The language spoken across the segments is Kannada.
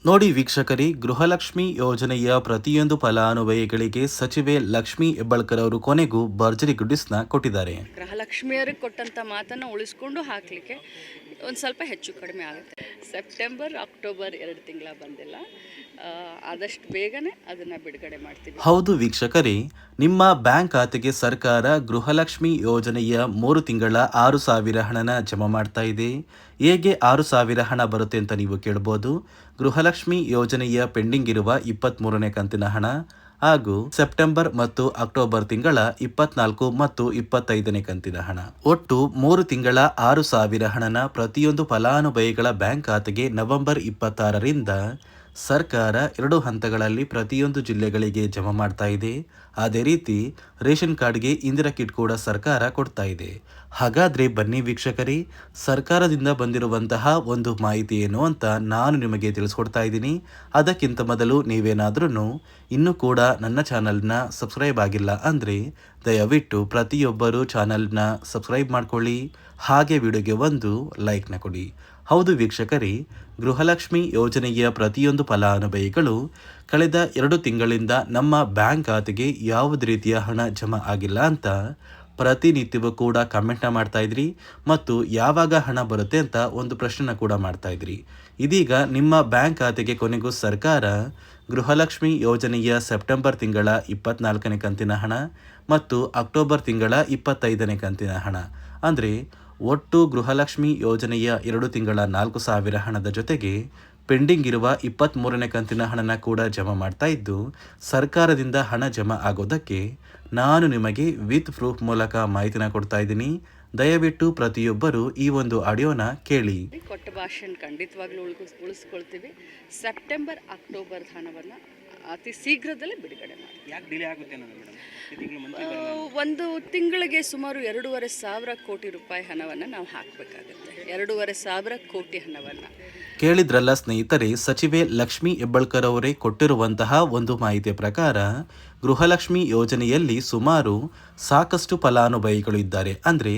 ನೋಡಿ ವೀಕ್ಷಕರೇ, ಗೃಹಲಕ್ಷ್ಮಿ ಯೋಜನೆಯ ಪ್ರತಿಯೊಂದು ಫಲಾನುಭವಿಗಳಿಗೆ ಸಚಿವೆ ಲಕ್ಷ್ಮಿ ಹೆಬ್ಬಾಳ್ಕರ್ ಅವರು ಕೊನೆಗೂ ಭರ್ಜರಿ ಗುಡ್ಡಿಸ್ನ ಕೊಟ್ಟಿದ್ದಾರೆ. ಗೃಹಲಕ್ಷ್ಮಿಯರಿಗೆ ಕೊಟ್ಟಂಥ ಮಾತನ್ನು ಉಳಿಸ್ಕೊಂಡು ಹಾಕಲಿಕ್ಕೆ ಒಂದು ಸ್ವಲ್ಪ ಹೆಚ್ಚು ಕಡಿಮೆ ಆಗುತ್ತೆ. ಸೆಪ್ಟೆಂಬರ್ ಅಕ್ಟೋಬರ್ 2 ತಿಂಗಳ ಬಂದಿಲ್ಲ, ಆದಷ್ಟು ಬೇಗನೆ ಅದನ್ನು ಬಿಡುಗಡೆ ಮಾಡ್ತೀವಿ. ಹೌದು ವೀಕ್ಷಕರೇ, ನಿಮ್ಮ ಬ್ಯಾಂಕ್ ಖಾತೆಗೆ ಸರ್ಕಾರ ಗೃಹಲಕ್ಷ್ಮಿ ಯೋಜನೆಯ 3 ತಿಂಗಳ 6,000 ಹಣನ ಜಮಾ ಮಾಡ್ತಾ ಇದೆ. ಹೇಗೆ 6,000 ಹಣ ಬರುತ್ತೆ ಅಂತ ನೀವು ಕೇಳ್ಬೋದು. ಗೃಹಲಕ್ಷ್ಮಿ ಯೋಜನೆಯ ಪೆಂಡಿಂಗ್ ಇರುವ 23ನೇ ಕಂತಿನ ಹಣ ಹಾಗೂ ಸೆಪ್ಟೆಂಬರ್ ಮತ್ತು ಅಕ್ಟೋಬರ್ ತಿಂಗಳ 24 ಮತ್ತು 25ನೇ ಕಂತಿನ ಹಣ, ಒಟ್ಟು 3 ತಿಂಗಳ 6,000 ಹಣನ ಪ್ರತಿಯೊಂದು ಫಲಾನುಭವಿಗಳ ಬ್ಯಾಂಕ್ ಖಾತೆಗೆ ನವೆಂಬರ್ 26ರಿಂದ ಸರ್ಕಾರ 2 ಹಂತಗಳಲ್ಲಿ ಪ್ರತಿಯೊಂದು ಜಿಲ್ಲೆಗಳಿಗೆ ಜಮಾ ಮಾಡ್ತಾ ಇದೆ. ಅದೇ ರೀತಿ ರೇಷನ್ ಕಾರ್ಡ್ಗೆ ಇಂದಿರಾ ಕಿಟ್ ಕೂಡ ಸರ್ಕಾರ ಕೊಡ್ತಾ ಇದೆ. ಹಾಗಾದ್ರೆ ಬನ್ನಿ ವೀಕ್ಷಕರೇ, ಸರ್ಕಾರದಿಂದ ಬಂದಿರುವಂತಹ ಒಂದು ಮಾಹಿತಿ ಏನು ಅಂತ ನಾನು ನಿಮಗೆ ತಿಳಿಸ್ಕೊಡ್ತಾ ಇದ್ದೀನಿ. ಅದಕ್ಕಿಂತ ಮೊದಲು ನೀವೇನಾದ್ರೂ ಇನ್ನೂ ಕೂಡ ನನ್ನ ಚಾನಲ್ನ ಸಬ್ಸ್ಕ್ರೈಬ್ ಆಗಿಲ್ಲ ಅಂದರೆ ದಯವಿಟ್ಟು ಪ್ರತಿಯೊಬ್ಬರು ಚಾನಲ್ನ ಸಬ್ಸ್ಕ್ರೈಬ್ ಮಾಡ್ಕೊಳ್ಳಿ, ಹಾಗೆ ವಿಡಿಯೋಗೆ ಒಂದು ಲೈಕ್ನ ಕೊಡಿ. ಹೌದು ವೀಕ್ಷಕರೇ, ಗೃಹಲಕ್ಷ್ಮಿ ಯೋಜನೆಯ ಪ್ರತಿಯೊಂದು ಫಲಾನುಭವಿಗಳು ಕಳೆದ 2 ತಿಂಗಳಿಂದ ನಮ್ಮ ಬ್ಯಾಂಕ್ ಖಾತೆಗೆ ಯಾವುದೇ ರೀತಿಯ ಹಣ ಜಮಾ ಆಗಿಲ್ಲ ಅಂತ ಪ್ರತಿನಿತ್ಯವೂ ಕೂಡ ಕಮೆಂಟ್ನ ಮಾಡ್ತಾ ಇದ್ರಿ ಮತ್ತು ಯಾವಾಗ ಹಣ ಬರುತ್ತೆ ಅಂತ ಒಂದು ಪ್ರಶ್ನೆನ ಕೂಡ ಮಾಡ್ತಾ ಇದ್ರಿ. ಇದೀಗ ನಿಮ್ಮ ಬ್ಯಾಂಕ್ ಖಾತೆಗೆ ಕೊನೆಗೂ ಸರ್ಕಾರ ಗೃಹಲಕ್ಷ್ಮಿ ಯೋಜನೆಯ ಸೆಪ್ಟೆಂಬರ್ ತಿಂಗಳ 24ನೇ ಕಂತಿನ ಹಣ ಮತ್ತು ಅಕ್ಟೋಬರ್ ತಿಂಗಳ 25ನೇ ಕಂತಿನ ಹಣ ಅಂದರೆ ಒಟ್ಟು ಗೃಹಲಕ್ಷ್ಮಿ ಯೋಜನೆಯ 2 ತಿಂಗಳ 4,000 ಹಣದ ಜೊತೆಗೆ ಪೆಂಡಿಂಗ್ ಇರುವ 23ನೇ ಕಂತಿನ ಹಣನ ಕೂಡ ಜಮಾ ಮಾಡ್ತಾ ಇದ್ದು, ಸರ್ಕಾರದಿಂದ ಹಣ ಜಮಾ ಆಗೋದಕ್ಕೆ ನಾನು ನಿಮಗೆ ವಿತ್ ಪ್ರೂಫ್ ಮೂಲಕ ಮಾಹಿತಿನ ಕೊಡ್ತಾ ಇದ್ದೀನಿ. ದಯವಿಟ್ಟು ಪ್ರತಿಯೊಬ್ಬರು ಈ ಒಂದು ಆಡಿಯೋನ ಕೇಳಿ. ಕೊಟ್ಟ ಭಾಷೆನ ಖಂಡಿತವಾಗ್ಲೂ ಉಳಿಸ್ಕೊಳ್ತೀವಿ. ಸೆಪ್ಟೆಂಬರ್ ಅಕ್ಟೋಬರ್ ಹಣವನ್ನು ಅತಿ ಶೀಘ್ರದಲ್ಲೇ ಬಿಡುಗಡೆ ಮಾಡಿ. ಯಾಕೆ ಡಿಲೇ ಆಗುತ್ತೆ ಅನ್ನೋದು ಮೇಡಮ್? ಒಂದು ತಿಂಗಳಿಗೆ ಸುಮಾರು 2,500 ಕೋಟಿ ರೂಪಾಯಿ ಹಣವನ್ನು ನಾವು ಹಾಕಬೇಕಾಗುತ್ತೆ. 2,500 ಕೋಟಿ ಹಣವನ್ನು ಕೇಳಿದ್ರಲ್ಲ ಸ್ನೇಹಿತರೆ, ಸಚಿವೆ ಲಕ್ಷ್ಮಿ ಹೆಬ್ಬಾಳ್ಕರ್ ಅವರೇ ಕೊಟ್ಟಿರುವಂತಹ ಒಂದು ಮಾಹಿತಿಯ ಪ್ರಕಾರ ಗೃಹಲಕ್ಷ್ಮಿ ಯೋಜನೆಯಲ್ಲಿ ಸುಮಾರು ಸಾಕಷ್ಟು ಫಲಾನುಭವಿಗಳು ಇದ್ದಾರೆ. ಅಂದರೆ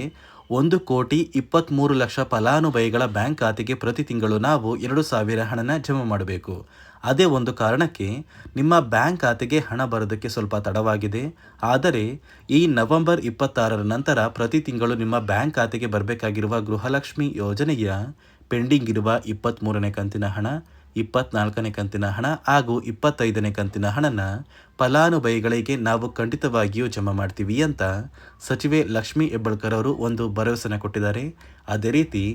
1,23,00,000 ಫಲಾನುಭವಿಗಳ ಬ್ಯಾಂಕ್ ಖಾತೆಗೆ ಪ್ರತಿ ತಿಂಗಳು ನಾವು 2,000 ಹಣನ ಜಮಾ ಮಾಡಬೇಕು. ಅದೇ ಒಂದು ಕಾರಣಕ್ಕೆ ನಿಮ್ಮ ಬ್ಯಾಂಕ್ ಖಾತೆಗೆ ಹಣ ಬರೋದಕ್ಕೆ ಸ್ವಲ್ಪ ತಡವಾಗಿದೆ. ಆದರೆ ಈ ನವೆಂಬರ್ 26ರ ನಂತರ ಪ್ರತಿ ತಿಂಗಳು ನಿಮ್ಮ ಬ್ಯಾಂಕ್ ಖಾತೆಗೆ ಬರಬೇಕಾಗಿರುವ ಗೃಹಲಕ್ಷ್ಮಿ ಯೋಜನೆಯ ಪೆಂಡಿಂಗ್ ಇರುವ 23ನೇ ಕಂತಿನ ಹಣ, 24ನೇ ಕಂತಿನ ಹಣ ಹಾಗೂ 25ನೇ ಕಂತಿನ ಹಣನ ಫಲಾನುಭವಿಗಳಿಗೆ ನಾವು ಖಂಡಿತವಾಗಿಯೂ ಜಮಾ ಮಾಡ್ತೀವಿ ಅಂತ ಸಚಿವೆ ಲಕ್ಷ್ಮಿ ಹೆಬ್ಬಾಳ್ಕರ್ ಅವರು ಒಂದು ಭರವಸೆನ ಕೊಟ್ಟಿದ್ದಾರೆ. ಅದೇ ರೀತಿ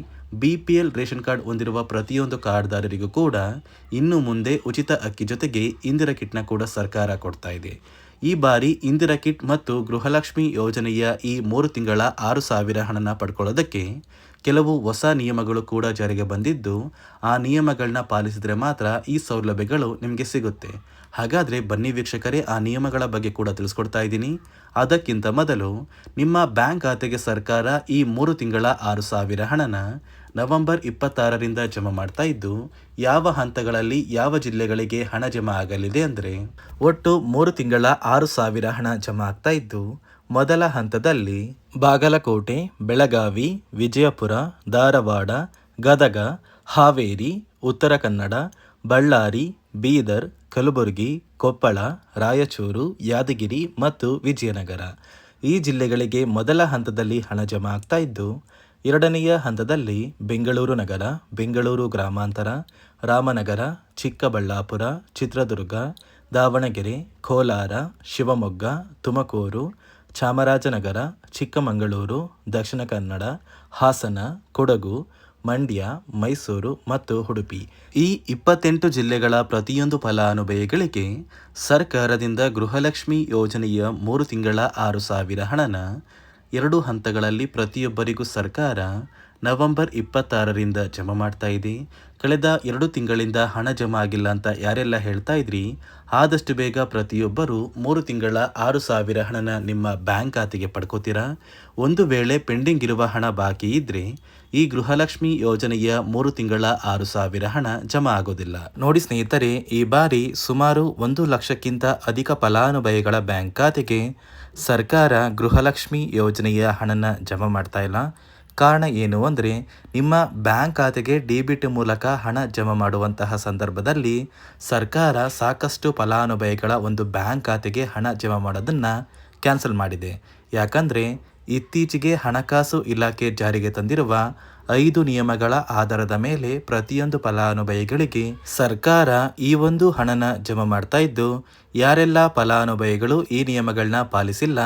BPL ರೇಷನ್ ಕಾರ್ಡ್ ಹೊಂದಿರುವ ಪ್ರತಿಯೊಂದು ಕಾರ್ಡ್ದಾರರಿಗೂ ಕೂಡ ಇನ್ನು ಮುಂದೆ ಉಚಿತ ಅಕ್ಕಿ ಜೊತೆಗೆ ಇಂದಿರಾ ಕಿಟ್ನ ಕೂಡ ಸರ್ಕಾರ ಕೊಡ್ತಾ ಇದೆ. ಈ ಬಾರಿ ಇಂದಿರಾ ಕಿಟ್ ಮತ್ತು ಗೃಹಲಕ್ಷ್ಮಿ ಯೋಜನೆಯ ಈ 3 ತಿಂಗಳ 6,000 ಹಣನ ಪಡ್ಕೊಳ್ಳೋದಕ್ಕೆ ಕೆಲವು ಹೊಸ ನಿಯಮಗಳು ಕೂಡ ಜಾರಿಗೆ ಬಂದಿದ್ದು, ಆ ನಿಯಮಗಳನ್ನ ಪಾಲಿಸಿದರೆ ಮಾತ್ರ ಈ ಸೌಲಭ್ಯಗಳು ನಿಮಗೆ ಸಿಗುತ್ತೆ. ಹಾಗಾದರೆ ಬನ್ನಿ ವೀಕ್ಷಕರೇ, ಆ ನಿಯಮಗಳ ಬಗ್ಗೆ ಕೂಡ ತಿಳಿಸ್ಕೊಡ್ತಾ ಇದ್ದೀನಿ. ಅದಕ್ಕಿಂತ ಮೊದಲು ನಿಮ್ಮ ಬ್ಯಾಂಕ್ ಖಾತೆಗೆ ಸರ್ಕಾರ ಈ 3 ತಿಂಗಳ 6,000 ಹಣನ ನವೆಂಬರ್ 26ರಿಂದ ಜಮಾ ಮಾಡ್ತಾ ಇದ್ದು, ಯಾವ ಹಂತಗಳಲ್ಲಿ ಯಾವ ಜಿಲ್ಲೆಗಳಿಗೆ ಹಣ ಜಮಾ ಆಗಲಿದೆ ಅಂದರೆ ಒಟ್ಟು 3 ತಿಂಗಳ 6,000 ಹಣ ಜಮಾ ಆಗ್ತಾ ಇದ್ದು, ಮೊದಲ ಹಂತದಲ್ಲಿ ಬಾಗಲಕೋಟೆ, ಬೆಳಗಾವಿ, ವಿಜಯಪುರ, ಧಾರವಾಡ, ಗದಗ, ಹಾವೇರಿ, ಉತ್ತರ ಕನ್ನಡ, ಬಳ್ಳಾರಿ, ಬೀದರ್, ಕಲಬುರಗಿ, ಕೊಪ್ಪಳ, ರಾಯಚೂರು, ಯಾದಗಿರಿ ಮತ್ತು ವಿಜಯನಗರ ಈ ಜಿಲ್ಲೆಗಳಿಗೆ ಮೊದಲ ಹಂತದಲ್ಲಿ ಹಣ ಜಮಾ ಆಗ್ತಾ ಇದ್ದು, ಎರಡನೆಯ ಹಂತದಲ್ಲಿ ಬೆಂಗಳೂರು ನಗರ, ಬೆಂಗಳೂರು ಗ್ರಾಮಾಂತರ, ರಾಮನಗರ, ಚಿಕ್ಕಬಳ್ಳಾಪುರ, ಚಿತ್ರದುರ್ಗ, ದಾವಣಗೆರೆ, ಕೋಲಾರ, ಶಿವಮೊಗ್ಗ, ತುಮಕೂರು, ಚಾಮರಾಜನಗರ, ಚಿಕ್ಕಮಗಳೂರು, ದಕ್ಷಿಣ ಕನ್ನಡ, ಹಾಸನ, ಕೊಡಗು, ಮಂಡ್ಯ, ಮೈಸೂರು ಮತ್ತು ಉಡುಪಿ ಈ 28 ಜಿಲ್ಲೆಗಳ ಪ್ರತಿಯೊಂದು ಫಲಾನುಭವಿಗಳಿಗೆ ಸರ್ಕಾರದಿಂದ ಗೃಹಲಕ್ಷ್ಮಿ ಯೋಜನೆಯ 3 ತಿಂಗಳ 6,000 ಹಣನ 2 ಹಂತಗಳಲ್ಲಿ ಪ್ರತಿಯೊಬ್ಬರಿಗೂ ಸರ್ಕಾರ ನವೆಂಬರ್ 26ರಿಂದ ಜಮಾ ಮಾಡ್ತಾ ಇದೆ. ಕಳೆದ 2 ತಿಂಗಳಿಂದ ಹಣ ಜಮಾ ಆಗಿಲ್ಲ ಅಂತ ಯಾರೆಲ್ಲ ಹೇಳ್ತಾ ಇದ್ರಿ, ಆದಷ್ಟು ಬೇಗ ಪ್ರತಿಯೊಬ್ಬರು 3 ತಿಂಗಳ 6,000 ಹಣನ ನಿಮ್ಮ ಬ್ಯಾಂಕ್ ಖಾತೆಗೆ ಪಡ್ಕೋತೀರಾ. ಒಂದು ವೇಳೆ ಪೆಂಡಿಂಗ್ ಇರುವ ಹಣ ಬಾಕಿ ಇದ್ರೆ ಈ ಗೃಹಲಕ್ಷ್ಮಿ ಯೋಜನೆಯ 3 ತಿಂಗಳ 6,000 ಹಣ ಜಮಾ ಆಗೋದಿಲ್ಲ. ನೋಡಿ ಸ್ನೇಹಿತರೆ, ಈ ಬಾರಿ ಸುಮಾರು 1 ಲಕ್ಷಕ್ಕಿಂತ ಅಧಿಕ ಫಲಾನುಭವಿಗಳ ಬ್ಯಾಂಕ್ ಖಾತೆಗೆ ಸರ್ಕಾರ ಗೃಹಲಕ್ಷ್ಮಿ ಯೋಜನೆಯ ಹಣನ ಜಮಾ ಮಾಡ್ತಾ ಇಲ್ಲ. ಕಾರಣ ಏನು ಅಂದರೆ ನಿಮ್ಮ ಬ್ಯಾಂಕ್ ಖಾತೆಗೆ ಡೆಬಿಟ್ ಮೂಲಕ ಹಣ ಜಮಾ ಮಾಡುವಂತಹ ಸಂದರ್ಭದಲ್ಲಿ ಸರ್ಕಾರ ಸಾಕಷ್ಟು ಫಲಾನುಭವಿಗಳ ಒಂದು ಬ್ಯಾಂಕ್ ಖಾತೆಗೆ ಹಣ ಜಮಾ ಮಾಡೋದನ್ನು ಕ್ಯಾನ್ಸಲ್ ಮಾಡಿದೆ. ಯಾಕಂದರೆ ಇತ್ತೀಚೆಗೆ ಹಣಕಾಸು ಇಲಾಖೆ ಜಾರಿಗೆ ತಂದಿರುವ 5 ನಿಯಮಗಳ ಆಧಾರದ ಮೇಲೆ ಪ್ರತಿಯೊಂದು ಫಲಾನುಭವಿಗಳಿಗೆ ಸರ್ಕಾರ ಈ ಒಂದು ಹಣನ ಜಮಾ ಮಾಡ್ತಾ ಇದ್ದು, ಯಾರೆಲ್ಲ ಫಲಾನುಭವಿಗಳು ಈ ನಿಯಮಗಳನ್ನ ಪಾಲಿಸಿಲ್ಲ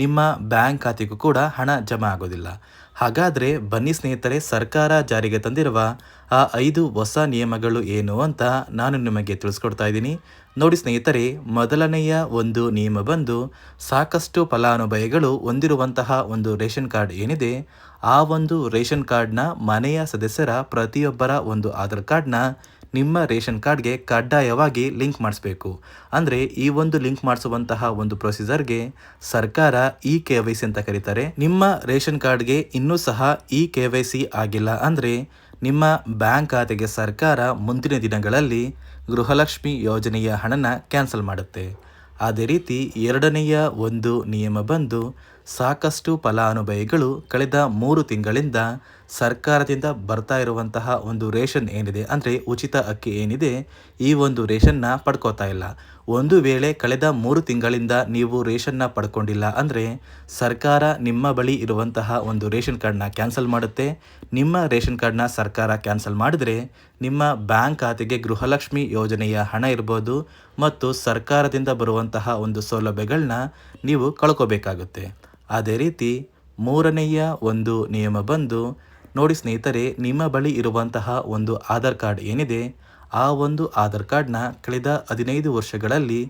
ನಿಮ್ಮ ಬ್ಯಾಂಕ್ ಖಾತೆಗೂ ಕೂಡ ಹಣ ಜಮಾ ಆಗೋದಿಲ್ಲ. ಹಾಗಾದರೆ ಬನ್ನಿ ಸ್ನೇಹಿತರೆ, ಸರ್ಕಾರ ಜಾರಿಗೆ ತಂದಿರುವ ಆ 5 ಹೊಸ ನಿಯಮಗಳು ಏನು ಅಂತ ನಾನು ನಿಮಗೆ ತಿಳಿಸ್ಕೊಡ್ತಾ ಇದ್ದೀನಿ. ನೋಡಿ ಸ್ನೇಹಿತರೆ, ಮೊದಲನೆಯ ಒಂದು ನಿಯಮ ಬಂದು ಸಾಕಷ್ಟು ಫಲಾನುಭವಿಗಳು ಹೊಂದಿರುವಂತಹ ಒಂದು ರೇಷನ್ ಕಾರ್ಡ್ ಏನಿದೆ, ಆ ಒಂದು ರೇಷನ್ ಕಾರ್ಡ್ನ ಮನೆಯ ಸದಸ್ಯರ ಪ್ರತಿಯೊಬ್ಬರ ಒಂದು ಆಧಾರ್ ಕಾರ್ಡ್ನ ನಿಮ್ಮ ರೇಷನ್ ಕಾರ್ಡ್ಗೆ ಕಡ್ಡಾಯವಾಗಿ ಲಿಂಕ್ ಮಾಡಿಸ್ಬೇಕು. ಅಂದರೆ ಈ ಒಂದು ಲಿಂಕ್ ಮಾಡಿಸುವಂತಹ ಒಂದು ಪ್ರೊಸೀಜರ್ಗೆ ಸರ್ಕಾರ KYC ಅಂತ ಕರೀತಾರೆ. ನಿಮ್ಮ ರೇಷನ್ ಕಾರ್ಡ್ಗೆ ಇನ್ನೂ ಸಹ KYC ಆಗಿಲ್ಲ ಅಂದರೆ ನಿಮ್ಮ ಬ್ಯಾಂಕ್ ಖಾತೆಗೆ ಸರ್ಕಾರ ಮುಂದಿನ ದಿನಗಳಲ್ಲಿ ಗೃಹಲಕ್ಷ್ಮಿ ಯೋಜನೆಯ ಹಣನ ಕ್ಯಾನ್ಸಲ್ ಮಾಡುತ್ತೆ. ಅದೇ ರೀತಿ ಎರಡನೆಯ ಒಂದು ನಿಯಮ ಬಂದು ಸಾಕಷ್ಟು ಫಲಾನುಭವಿಗಳು ಕಳೆದ 3 ತಿಂಗಳಿಂದ ಸರ್ಕಾರದಿಂದ ಬರ್ತಾ ಇರುವಂತಹ ಒಂದು ರೇಷನ್ ಏನಿದೆ, ಅಂದರೆ ಉಚಿತ ಅಕ್ಕಿ ಏನಿದೆ, ಈ ಒಂದು ರೇಷನ್ನ ಪಡ್ಕೋತಾ ಇಲ್ಲ. ಒಂದು ವೇಳೆ ಕಳೆದ 3 ತಿಂಗಳಿಂದ ನೀವು ರೇಷನ್ನ ಪಡ್ಕೊಂಡಿಲ್ಲ ಅಂದರೆ ಸರ್ಕಾರ ನಿಮ್ಮ ಬಳಿ ಇರುವಂತಹ ಒಂದು ರೇಷನ್ ಕಾರ್ಡ್ನ ಕ್ಯಾನ್ಸಲ್ ಮಾಡುತ್ತೆ. ನಿಮ್ಮ ರೇಷನ್ ಕಾರ್ಡ್ನ ಸರ್ಕಾರ ಕ್ಯಾನ್ಸಲ್ ಮಾಡಿದರೆ ನಿಮ್ಮ ಬ್ಯಾಂಕ್ ಖಾತೆಗೆ ಗೃಹಲಕ್ಷ್ಮಿ ಯೋಜನೆಯ ಹಣ ಇರ್ಬೋದು ಮತ್ತು ಸರ್ಕಾರದಿಂದ ಬರುವಂತಹ ಒಂದು ಸೌಲಭ್ಯಗಳನ್ನ ನೀವು ಕಳ್ಕೋಬೇಕಾಗುತ್ತೆ. ಅದೇ ರೀತಿ ಮೂರನೆಯ ಒಂದು ನಿಯಮ ಬಂದು ನೋಡಿ ಸ್ನೇಹಿತರೆ, ನಿಮ್ಮ ಬಳಿ ಇರುವಂತಹ ಒಂದು ಆಧಾರ್ ಕಾರ್ಡ್ ಏನಿದೆ, ಆ ಒಂದು ಆಧಾರ್ ಕಾರ್ಡ್ನ ಕಳೆದ 15 ವರ್ಷಗಳಲ್ಲಿ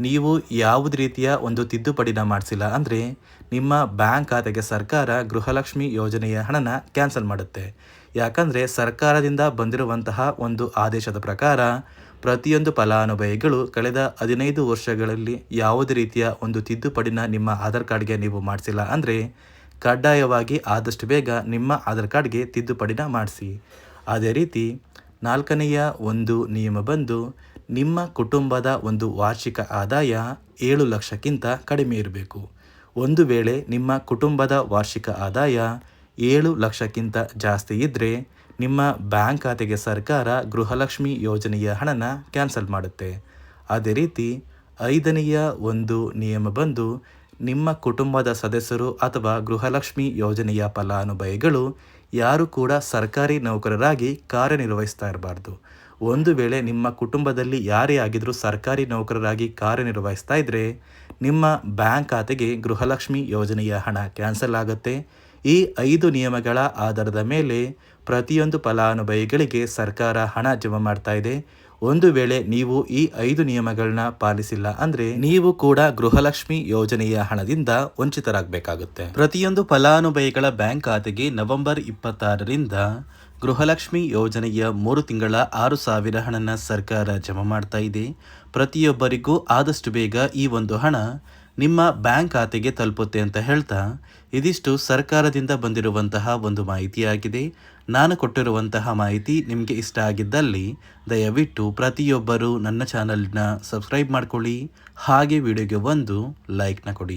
ನೀವು ಯಾವುದೇ ರೀತಿಯ ಒಂದು ತಿದ್ದುಪಡಿನ ಮಾಡಿಸಿಲ್ಲ ಅಂದರೆ ನಿಮ್ಮ ಬ್ಯಾಂಕ್ ಖಾತೆಗೆ ಸರ್ಕಾರ ಗೃಹಲಕ್ಷ್ಮಿ ಯೋಜನೆಯ ಹಣನ ಕ್ಯಾನ್ಸಲ್ ಮಾಡುತ್ತೆ. ಯಾಕಂದರೆ ಸರ್ಕಾರದಿಂದ ಬಂದಿರುವಂತಹ ಒಂದು ಆದೇಶದ ಪ್ರಕಾರ ಪ್ರತಿಯೊಂದು ಫಲಾನುಭವಿಗಳು ಕಳೆದ 15 ವರ್ಷಗಳಲ್ಲಿ ಯಾವುದೇ ರೀತಿಯ ಒಂದು ತಿದ್ದುಪಡಿನ ನಿಮ್ಮ ಆಧಾರ್ ಕಾರ್ಡ್ಗೆ ನೀವು ಮಾಡಿಸಿಲ್ಲ ಅಂದರೆ ಕಡ್ಡಾಯವಾಗಿ ಆದಷ್ಟು ಬೇಗ ನಿಮ್ಮ ಆಧಾರ್ ಕಾರ್ಡ್ಗೆ ತಿದ್ದುಪಡಿನ ಮಾಡಿಸಿ. ಅದೇ ರೀತಿ ನಾಲ್ಕನೆಯ ಒಂದು ನಿಯಮ ಬಂದು ನಿಮ್ಮ ಕುಟುಂಬದ ಒಂದು ವಾರ್ಷಿಕ ಆದಾಯ 7 ಲಕ್ಷಕ್ಕಿಂತ ಕಡಿಮೆ ಇರಬೇಕು. ಒಂದು ವೇಳೆ ನಿಮ್ಮ ಕುಟುಂಬದ ವಾರ್ಷಿಕ ಆದಾಯ 7 ಲಕ್ಷಕ್ಕಿಂತ ಜಾಸ್ತಿ ಇದ್ದರೆ ನಿಮ್ಮ ಬ್ಯಾಂಕ್ ಖಾತೆಗೆ ಸರ್ಕಾರ ಗೃಹಲಕ್ಷ್ಮಿ ಯೋಜನೆಯ ಹಣನ ಕ್ಯಾನ್ಸಲ್ ಮಾಡುತ್ತೆ. ಅದೇ ರೀತಿ 5ನೆಯ ಒಂದು ನಿಯಮ ಬಂದು ನಿಮ್ಮ ಕುಟುಂಬದ ಸದಸ್ಯರು ಅಥವಾ ಗೃಹಲಕ್ಷ್ಮಿ ಯೋಜನೆಯ ಫಲಾನುಭವಿಗಳು ಯಾರು ಕೂಡ ಸರ್ಕಾರಿ ನೌಕರರಾಗಿ ಕಾರ್ಯನಿರ್ವಹಿಸ್ತಾ ಇರಬಾರ್ದು. ಒಂದು ವೇಳೆ ನಿಮ್ಮ ಕುಟುಂಬದಲ್ಲಿ ಯಾರೇ ಆಗಿದ್ರೂ ಸರ್ಕಾರಿ ನೌಕರರಾಗಿ ಕಾರ್ಯನಿರ್ವಹಿಸ್ತಾ ಇದ್ದರೆ ನಿಮ್ಮ ಬ್ಯಾಂಕ್ ಖಾತೆಗೆ ಗೃಹಲಕ್ಷ್ಮಿ ಯೋಜನೆಯ ಹಣ ಕ್ಯಾನ್ಸಲ್ ಆಗುತ್ತೆ. ಈ 5 ನಿಯಮಗಳ ಆಧಾರದ ಮೇಲೆ ಪ್ರತಿಯೊಂದು ಫಲಾನುಭವಿಗಳಿಗೆ ಸರ್ಕಾರ ಹಣ ಜಮಾ ಮಾಡ್ತಾ ಇದೆ. ಒಂದು ವೇಳೆ ನೀವು ಈ 5 ನಿಯಮಗಳನ್ನ ಪಾಲಿಸಿಲ್ಲ ಅಂದರೆ ನೀವು ಕೂಡ ಗೃಹಲಕ್ಷ್ಮಿ ಯೋಜನೆಯ ಹಣದಿಂದ ವಂಚಿತರಾಗಬೇಕಾಗುತ್ತೆ. ಪ್ರತಿಯೊಂದು ಫಲಾನುಭವಿಗಳ ಬ್ಯಾಂಕ್ ಖಾತೆಗೆ ನವೆಂಬರ್ 26ರಿಂದ ಗೃಹಲಕ್ಷ್ಮಿ ಯೋಜನೆಯ 3 ತಿಂಗಳ 6,000 ಹಣನ ಸರ್ಕಾರ ಜಮಾ ಮಾಡ್ತಾ ಇದೆ. ಪ್ರತಿಯೊಬ್ಬರಿಗೂ ಆದಷ್ಟು ಬೇಗ ಈ ಒಂದು ಹಣ ನಿಮ್ಮ ಬ್ಯಾಂಕ್ ಖಾತೆಗೆ ತಲುಪುತ್ತೆ ಅಂತ ಹೇಳ್ತಾ, ಇದಿಷ್ಟು ಸರ್ಕಾರದಿಂದ ಬಂದಿರುವಂತಹ ಒಂದು ಮಾಹಿತಿಯಾಗಿದೆ. ನಾನು ಕೊಟ್ಟಿರುವಂತಹ ಮಾಹಿತಿ ನಿಮಗೆ ಇಷ್ಟ ಆಗಿದ್ದಲ್ಲಿ ದಯವಿಟ್ಟು ಪ್ರತಿಯೊಬ್ಬರು ನನ್ನ ಚಾನಲ್ನ ಸಬ್ಸ್ಕ್ರೈಬ್ ಮಾಡ್ಕೊಳ್ಳಿ, ಹಾಗೆ ವಿಡಿಯೋಗೆ ಒಂದು ಲೈಕ್ನ ಕೊಡಿ.